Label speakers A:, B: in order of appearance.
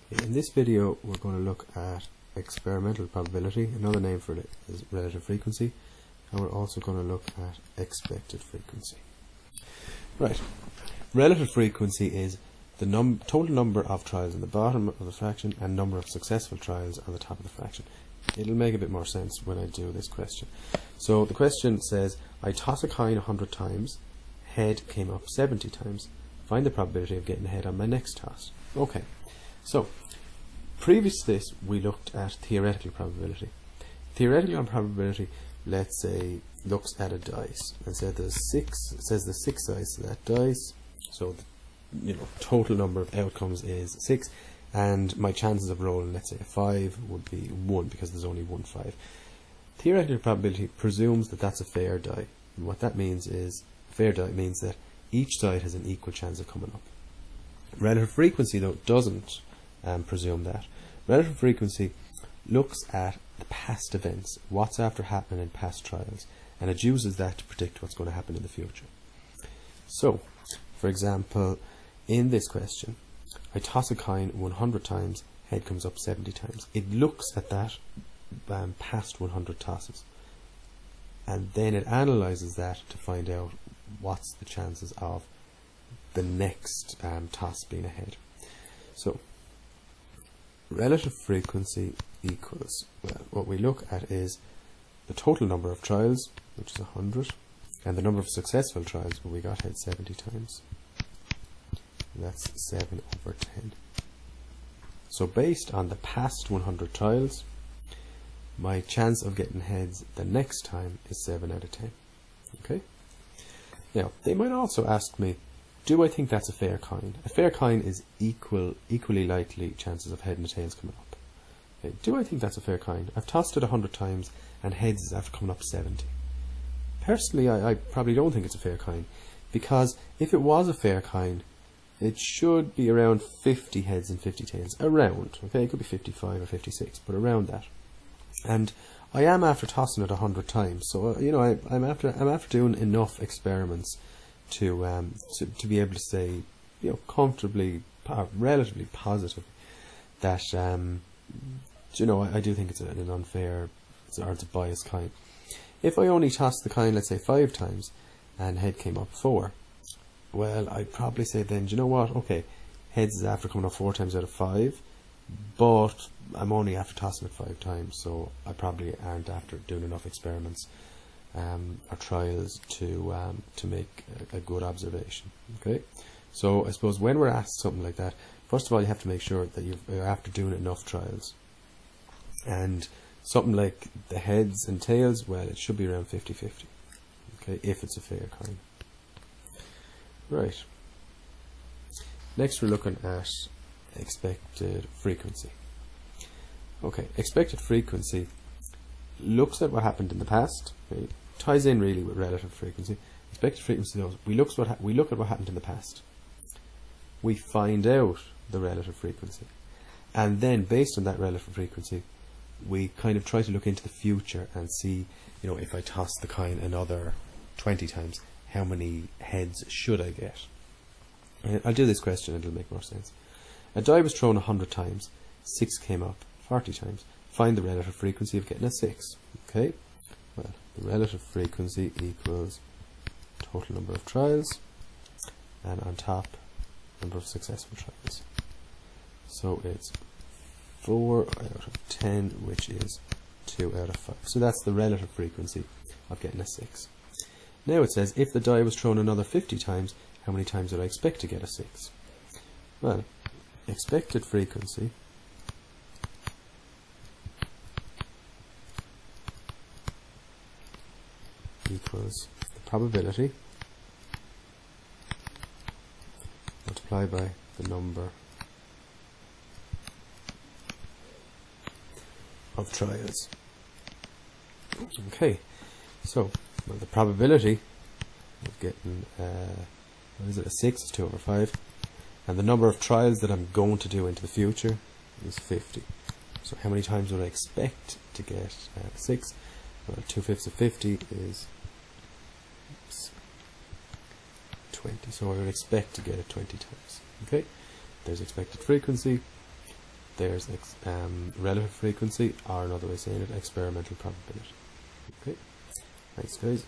A: In this video we're going to look at experimental probability. Another name for it is relative frequency, and we're also going to look at expected frequency. Right, relative frequency is the total number of trials on the bottom of the fraction and number of successful trials on the top of the fraction. It'll make a bit more sense when I do this question. So the question says, I toss a coin 100 times, head came up 70 times, find the probability of getting a head on my next toss. Okay, so previous to this we looked at theoretical probability. Theoretical probability, let's say, looks at a dice and says there's six sides to that dice, so the total number of outcomes is 6, and my chances of rolling, let's say, a 5 would be 1 because there's only one 5. Theoretical probability presumes that that's a fair die, and what that means is, fair die means that each side has an equal chance of coming up. Relative frequency, though, doesn't presume that. Relative frequency looks at the past events, what's after happening in past trials, and it uses that to predict what's going to happen in the future. So, for example, in this question, I toss a coin 100 times, head comes up 70 times. It looks at that past 100 tosses, and then it analyzes that to find out what's the chances of the next toss being a head. So, relative frequency equals, well, what we look at is the total number of trials, which is 100, and the number of successful trials, where we got head 70 times. And that's 7 over 10. So based on the past 100 trials, my chance of getting heads the next time is 7 out of 10. Okay? Now, they might also ask me, do I think that's a fair coin? A fair coin is equally likely chances of head and tails coming up. Okay, do I think that's a fair coin? I've tossed it 100 times and heads is after coming up 70. Personally, I probably don't think it's a fair coin, because if it was a fair coin, it should be around 50 heads and 50 tails. Around, okay, it could be 55 or 56, but around that. And I am after tossing it 100 times, so I'm after doing enough experiments to be able to say, comfortably, relatively positive that I do think it's an unfair or it's a biased coin. If I only tossed the coin, let's say 5 times, and head came up 4, well, I'd probably say then, you know what? Okay, heads is after coming up 4 times out of 5, but I'm only after tossing it 5 times, so I probably aren't after doing enough experiments or trials to make a good observation. Okay, so I suppose when we're asked something like that, first of all, you have to make sure that you're after doing enough trials. And something like the heads and tails, well, it should be around 50-50. Okay, if it's a fair coin. Right. Next, we're looking at expected frequency. Okay, expected frequency looks at what happened in the past. Okay, ties in really with relative frequency. Expected frequency knows we look at what happened in the past. We find out the relative frequency, and then based on that relative frequency, we kind of try to look into the future and see, if I toss the coin another 20 times, how many heads should I get? I'll do this question and it'll make more sense. A die was thrown 100 times, 6 came up 40 times. Find the relative frequency of getting a 6. Okay, well, the relative frequency equals total number of trials, and on top, number of successful trials. So it's 4 out of 10, which is 2 out of 5. So that's the relative frequency of getting a 6. Now it says, if the die was thrown another 50 times, how many times would I expect to get a 6? Well, expected frequency equals the probability multiplied by the number of trials. Okay, so the probability of getting a 6 is 2 over 5, and the number of trials that I'm going to do into the future is 50. So how many times would I expect to get 6? Well, 2/5 of 50 is 20, so I would expect to get it 20 times. Okay, there's expected frequency. there's relative frequency, or another way of saying it, experimental probability. Okay, thanks guys.